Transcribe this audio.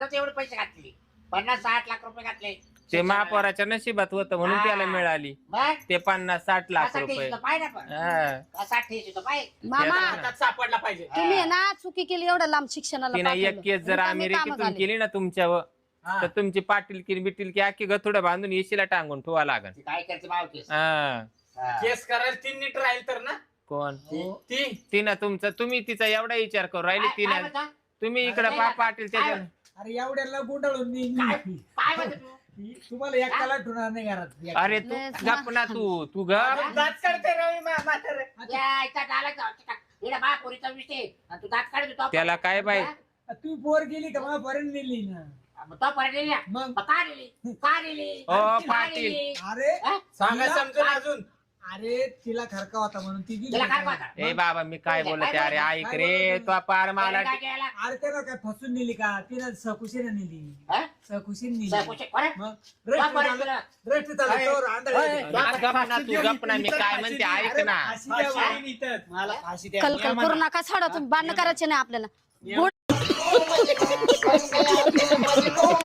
एवढे पैसे घातले 50-60 लाख रुपये घातले. ते महापौराच्या नशिबात होतं म्हणून त्याला मिळाली मग ते 50-60 लाख रुपये. पाहिजे पण हा. 60 पाहिजे. मामा हातात सापडला पाहिजे. तुम्ही आहे ना चुकी केली एवढं लांब शिक्षणाला तिने एक पाठवलं. केस जर रिकामी अमेरिकेतून कामं झाली. केली ना तुमच्यावर तर तुमची पाटीलकी बिटीलकी अख्खी गथुडं बांधून येशीला टांगून ठेवा लागल. ती काय करते माव केस. हा. केस करायला 3 नीट राहील तर ना कोण ती तिनं तुमचा तुम्ही तिचा एवढा विचार करू राहिली काय तिनं म्हणता? तुम्ही इकडे पाटील त्याच्या अरे एवढ्याला गुंडाळून काय म्हणतो तू? तुम्हाला एकट्याला ठेवणार नाही घरात. अरे तू गप ना तू गप. दात काढते रवी म्हातारे. या, इथं डाला जाऊ, इकडं महापौरीचा विषय आणि तू दात काढत होतो. त्याला काय बाई तू पोर गेली का मला पर्यंत नेली ना. मग तो परत नेली ना. मग मग का नेली? का नेली? ओ, का पाटील. नेली? अरे हा? सांगा समजून अजून. अरे तिला खरका होता म्हणून ती गेली. तिला काय पाहता? ए बाबा मी काय बोलते अरे ऐक रे तो पार मला काय केला? अरे त्याला काय फसून नेली का तिला सकुशीने नेली. हा? सकुशीने नेली. साकुशे, कोण? मग का परत तुला? रेस्ट चालू तोवर आंधळी. गप ना तू गप ना मी काय म्हणते ऐक ना. फाशी द्या बा. फाशी इथं. मला फाशी द्या. कलकल करू नका साडा तुम्ही भांडण करायचे नाही आपल्याला.